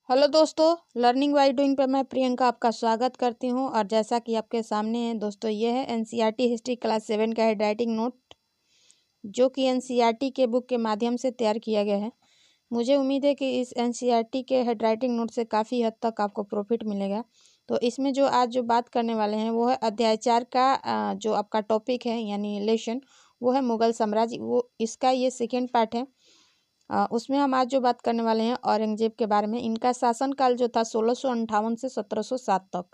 Hello दोस्तों, learning by doing पे मैं प्रियंका आपका स्वागत करती हूं। और जैसा कि आपके सामने है दोस्तों, ये है एनसीईआरटी हिस्ट्री क्लास 7 का हैंडराइटिंग नोट, जो कि एनसीईआरटी के बुक के माध्यम से तैयार किया गया है। मुझे उम्मीद है कि इस एनसीईआरटी के हैंडराइटिंग नोट से काफ़ी हद तक आपको प्रॉफिट मिलेगा। तो इसमें जो आज जो बात करने वाले हैं वो है अध्याय 4 का जो आपका टॉपिक है यानी लेसन, वो है मुगल साम्राज्य। वो इसका ये सेकेंड पार्ट है। उसमें हम आज जो बात करने वाले हैं औरंगजेब के बारे में। इनका शासनकाल जो था 1658 से 1707 तक।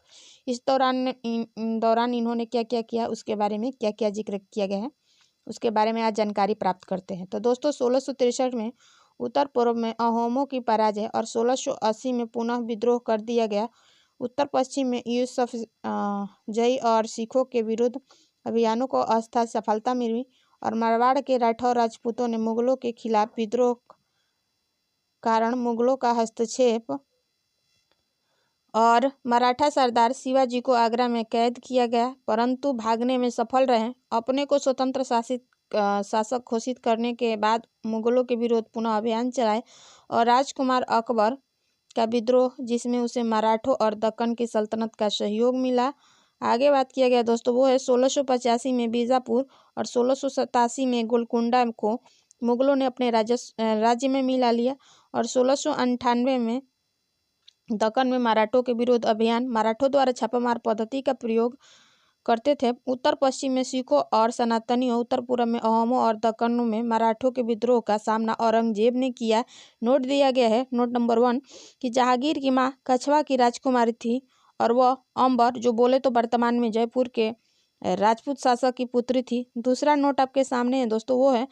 इस दौरान इन्होंने क्या क्या किया, उसके बारे में क्या क्या जिक्र किया गया है, उसके बारे में आज जानकारी प्राप्त करते हैं। तो दोस्तों, 1663 में उत्तर पूर्व में अहोमों की पराजय और 1680 में पुनः विद्रोह कर दिया गया। उत्तर पश्चिम में यूसुफ जई और सिखों के विरुद्ध अभियानों को अस्थायी सफलता मिली और मारवाड़ के राठौर राजपूतों ने मुगलों के खिलाफ विद्रोह कारण मुगलों का हस्तक्षेप और मराठा सरदार शिवाजी को आगरा में कैद किया गया, परंतु भागने में सफल रहे। अपने को स्वतंत्र शासक घोषित करने के बाद मुगलों के विरुद्ध पुनः अभियान चलाए और राजकुमार अकबर का विद्रोह, जिसमें उसे मराठों और दक्कन की सल्तनत का सहयोग मिला। आगे बात किया गया दोस्तों, वो है 1685 में बीजापुर और 1687 में गोलकुंडा को मुगलों ने अपने राज्य में मिला लिया और 1698 में दक्कन में मराठों के विरुद्ध अभियान। मराठों द्वारा छापामार पद्धति का प्रयोग करते थे। उत्तर पश्चिम में सिखों और सनातनियों, उत्तर पूर्व में अहोमों और दक्कन में मराठों के विद्रोह का सामना औरंगजेब ने किया। नोट दिया गया है, नोट नंबर 1, कि जहांगीर की माँ कछवा की राजकुमारी थी और वह अंबर, जो बोले तो वर्तमान में जयपुर के राजपूत शासक की पुत्री थी। दूसरा नोट आपके सामने है दोस्तों, वो है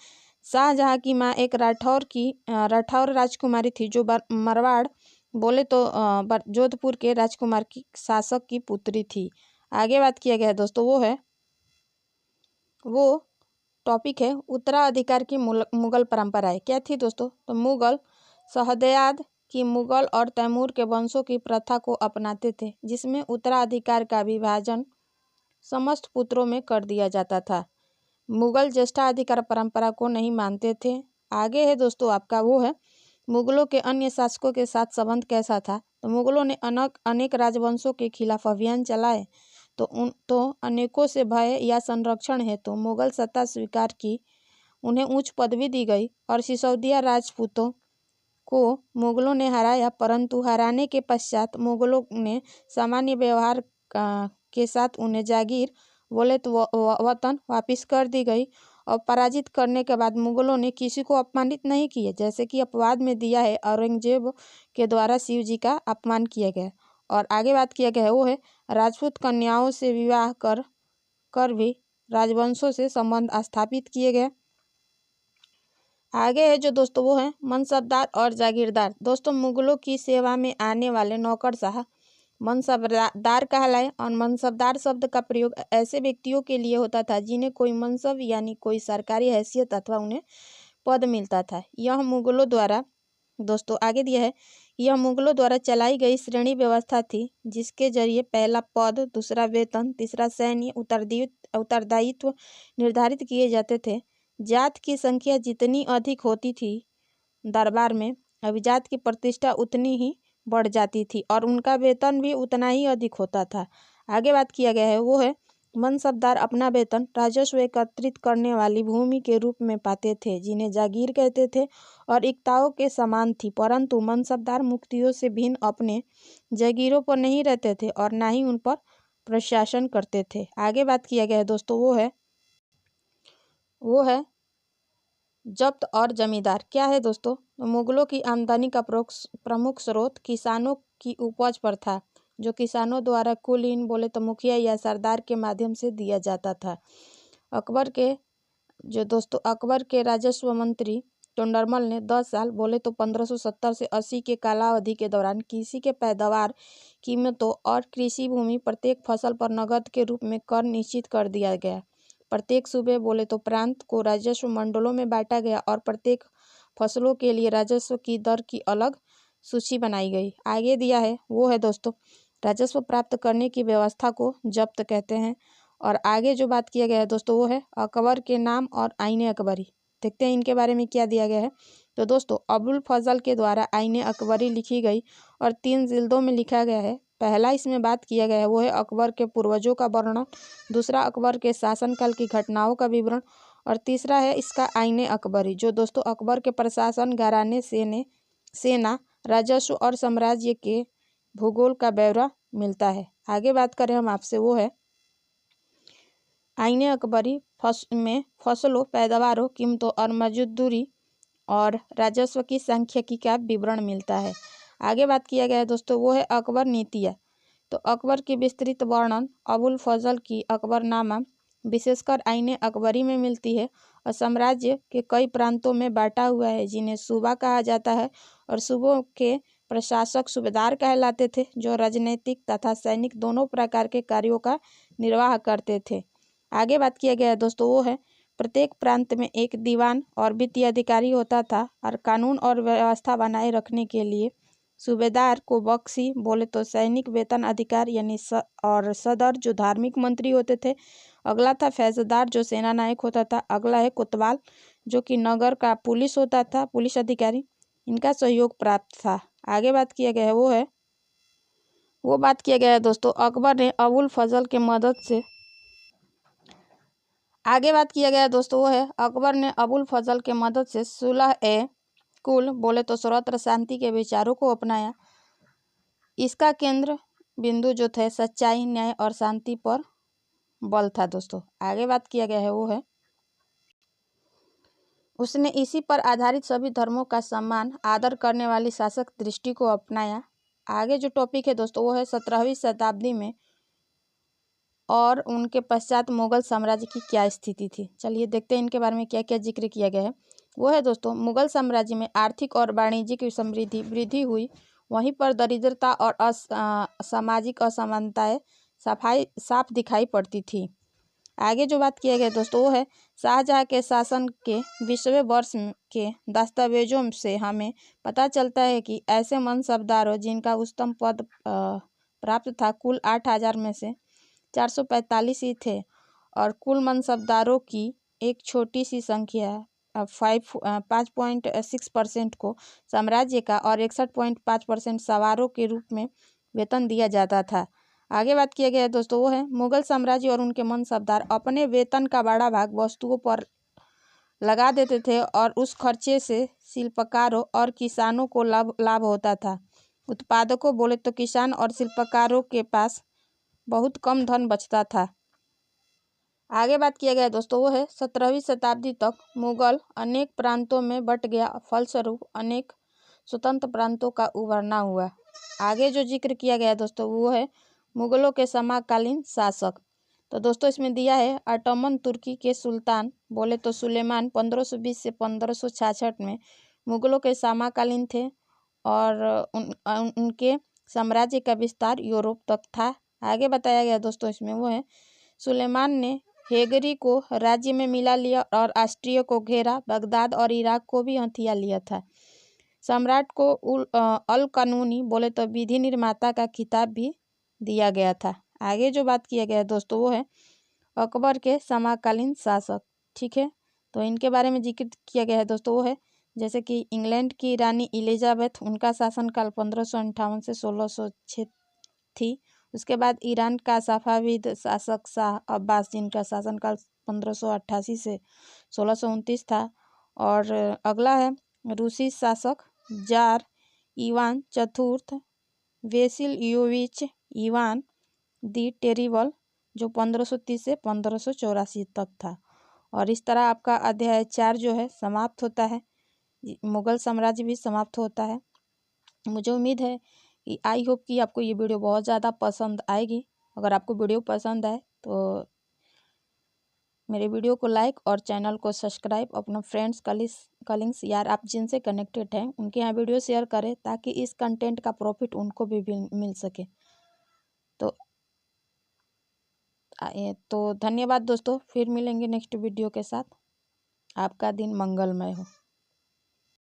शाहजहां की माँ एक राठौर राजकुमारी थी, जो मारवाड़ बोले तो जोधपुर के राजकुमार की शासक की पुत्री थी। आगे बात किया गया है दोस्तों, वो टॉपिक है उत्तराधिकार की मुगल परंपराएं। क्या थी दोस्तों? तो मुगल शहदयाद की मुगल और तैमूर के वंशों की प्रथा को अपनाते थे, जिसमें उत्तराधिकार का विभाजन समस्त पुत्रों में कर दिया जाता था। मुगल ज्येष्ठाधिकार परंपरा को नहीं मानते थे। आगे है दोस्तों आपका, वो है मुगलों के अन्य शासकों के साथ संबंध कैसा था। तो मुगलों ने अनेक राजवंशों के खिलाफ अभियान चलाए, तो अनेकों से भय या संरक्षण हेतु मुगल सत्ता स्वीकार की। उन्हें उच्च पदवी दी गई और सिसोदिया राजपूतों को मुगलों ने हराया, परंतु हराने के पश्चात मुगलों ने सामान्य व्यवहार के साथ उन्हें जागीर बोले तो वतन वापिस कर दी गई। और पराजित करने के बाद मुगलों ने किसी को अपमानित नहीं किए, जैसे कि अपवाद में दिया है औरंगजेब के द्वारा शिव जी का अपमान किया गया। और आगे बात किया गया है, वो है राजपूत कन्याओं से विवाह कर भी राजवंशों से संबंध स्थापित किए गए। आगे है जो दोस्तों, वो है मनसबदार और जागीरदार। दोस्तों, मुगलों की सेवा में आने वाले नौकरशाह मनसबदार कहलाए और मनसबदार शब्द का प्रयोग ऐसे व्यक्तियों के लिए होता था जिन्हें कोई मनसब यानी कोई सरकारी हैसियत अथवा उन्हें पद मिलता था। यह मुगलों द्वारा दोस्तों आगे दिया है, यह मुगलों द्वारा चलाई गई श्रेणी व्यवस्था थी, जिसके जरिए पहला पद, दूसरा वेतन, तीसरा सैन्य उत्तरदायित्व निर्धारित किए जाते थे। जात की संख्या जितनी अधिक होती थी दरबार में, अभिजात की प्रतिष्ठा उतनी ही बढ़ जाती थी और उनका वेतन भी उतना ही अधिक होता था। आगे बात किया गया है, वो है मनसबदार अपना वेतन राजस्व एकत्रित करने वाली भूमि के रूप में पाते थे, जिन्हें जागीर कहते थे और इक्ताओं के समान थी। परंतु मनसबदार मुक्तियों से भिन्न अपने जागीरों पर नहीं रहते थे और ना ही उन पर प्रशासन करते थे। आगे बात किया गया है दोस्तों, वो है जब्त और जमींदार। क्या है दोस्तों? मुगलों की आमदनी का प्रमुख स्रोत किसानों की उपज पर था, जो किसानों द्वारा कुलीन बोले तो मुखिया या सरदार के माध्यम से दिया जाता था। अकबर के राजस्व मंत्री टोंडरमल ने 10 साल बोले तो 1570 से 80 के कालावधि के दौरान कृषि के पैदावार, कीमतों और कृषि भूमि प्रत्येक फसल पर नगद के रूप में कर निश्चित कर दिया गया। प्रत्येक सूबे बोले तो प्रांत को राजस्व मंडलों में बांटा गया और प्रत्येक फसलों के लिए राजस्व की दर की अलग सूची बनाई गई। आगे दिया है, वो है दोस्तों राजस्व प्राप्त करने की व्यवस्था को जब्त कहते हैं। और आगे जो बात किया गया है दोस्तों, वो है अकबर के नाम और आईने अकबरी। देखते हैं इनके बारे में क्या दिया गया है। तो दोस्तों अबुल फजल के द्वारा आईने अकबरी लिखी गई और 3 जिल्दों में लिखा गया है। पहला इसमें बात किया गया है वो है अकबर के पूर्वजों का वर्णन, दूसरा अकबर के शासनकाल की घटनाओं का विवरण और तीसरा है इसका आईने अकबरी, जो दोस्तों अकबर के प्रशासन, घराने, सेना, राजस्व और साम्राज्य के भूगोल का ब्यौरा मिलता है। आगे बात करें हम आपसे वो है आईने अकबरी में फसलों, पैदावारों, कीमतों और मजदूरी और राजस्व की सांख्यिकी का विवरण मिलता है। आगे बात किया गया है दोस्तों वो है अकबर नीतियाँ। तो अकबर की विस्तृत वर्णन अबुल फजल की अकबरनामा विशेषकर आईने अकबरी में मिलती है और साम्राज्य के कई प्रांतों में बांटा हुआ है जिन्हें सूबा कहा जाता है और सूबों के प्रशासक सूबेदार कहलाते थे, जो राजनीतिक तथा सैनिक दोनों प्रकार के कार्यों का निर्वाह करते थे। आगे बात किया गया है दोस्तों वो है प्रत्येक प्रांत में एक दीवान और वित्तीय अधिकारी होता था और कानून और व्यवस्था बनाए रखने के लिए सूबेदार को बख्शी बोले तो सैनिक वेतन अधिकार यानी और सदर जो धार्मिक मंत्री होते थे। अगला था फैजदार जो सेना नायक होता था। अगला है कोतवाल जो कि नगर का पुलिस होता था, पुलिस अधिकारी। इनका सहयोग प्राप्त था। आगे बात किया गया है बात किया गया है दोस्तों अकबर ने अबुल फजल के मदद से आगे बात किया गया है दोस्तों वो है अकबर ने अबुल फजल के मदद से सुलह ए कुल बोले तो सर्वत्र शांति के विचारों को अपनाया। इसका केंद्र बिंदु जो थे सच्चाई, न्याय और शांति पर बल था दोस्तों। आगे बात किया गया है वो है उसने इसी पर आधारित सभी धर्मों का सम्मान, आदर करने वाली शासक दृष्टि को अपनाया। आगे जो टॉपिक है दोस्तों वो है 17वीं शताब्दी में और उनके पश्चात मुगल साम्राज्य की क्या स्थिति थी। चलिए देखते हैं इनके बारे में क्या क्या जिक्र किया गया है। वो है दोस्तों मुगल साम्राज्य में आर्थिक और वाणिज्यिक वृद्धि हुई, वहीं पर दरिद्रता और सामाजिक असमानताएं साफ दिखाई पड़ती थी। आगे जो बात किया गया दोस्तों वो है शाहजहाँ के शासन के 20वें वर्ष के दस्तावेजों से हमें पता चलता है कि ऐसे मनसबदारों जिनका उच्चतम पद प्राप्त था कुल 8000 में से 445 ही थे और कुल मनसबदारों की एक छोटी सी संख्या 5.6% को साम्राज्य का और 61.5% सवारों के रूप में वेतन दिया जाता था। आगे बात किया गया है दोस्तों वो है मुगल साम्राज्य और उनके मनसबदार अपने वेतन का बड़ा भाग वस्तुओं पर लगा देते थे और उस खर्चे से शिल्पकारों और किसानों को लाभ होता था। उत्पादकों बोले तो किसान और शिल्पकारों के पास बहुत कम धन बचता था। आगे बात किया गया दोस्तों वो है 17वीं शताब्दी तक मुगल अनेक प्रांतों में बट गया, फलस्वरूप अनेक स्वतंत्र प्रांतों का उभरना हुआ। आगे जो जिक्र किया गया दोस्तों वो है मुगलों के समकालीन शासक। तो दोस्तों इसमें दिया है ऑटोमन तुर्की के सुल्तान बोले तो सुलेमान 1520 से 1566 में मुगलों के समकालीन थे और उनके साम्राज्य का विस्तार यूरोप तक था। आगे बताया गया दोस्तों इसमें वो है सुलेमान ने हेगरी को राज्य में मिला लिया और ऑस्ट्रिया को घेरा, बगदाद और इराक को भी हथिया लिया था। सम्राट को अल कानूनी बोले तो विधि निर्माता का खिताब भी दिया गया था। आगे जो बात किया गया दोस्तों वो है अकबर के समकालीन शासक। ठीक है, तो इनके बारे में जिक्र किया गया है दोस्तों वो है जैसे कि इंग्लैंड की रानी एलिजाबेथ, उनका शासनकाल 1558 से 1606 थी। उसके बाद ईरान का सफाविद शासक शाह अब्बास, जिनका शासनकाल 1588 से 1629 था। और अगला है रूसी शासक जार इवान चतुर्थ वेसिलियोविच इवान दी टेरिबल, जो 1530 से 1584 तक था। और इस तरह आपका अध्याय 4 जो है समाप्त होता है, मुगल साम्राज्य भी समाप्त होता है। मुझे उम्मीद है कि आई होप कि आपको ये वीडियो बहुत ज़्यादा पसंद आएगी। अगर आपको वीडियो पसंद आए तो मेरे वीडियो को लाइक और चैनल को सब्सक्राइब, अपना फ्रेंड्स कलिंग्स यार आप जिनसे कनेक्टेड हैं उनके यहाँ वीडियो शेयर करें ताकि इस कंटेंट का प्रॉफिट उनको भी मिल सके। तो धन्यवाद दोस्तों, फिर मिलेंगे नेक्स्ट वीडियो के साथ। आपका दिन मंगलमय हो।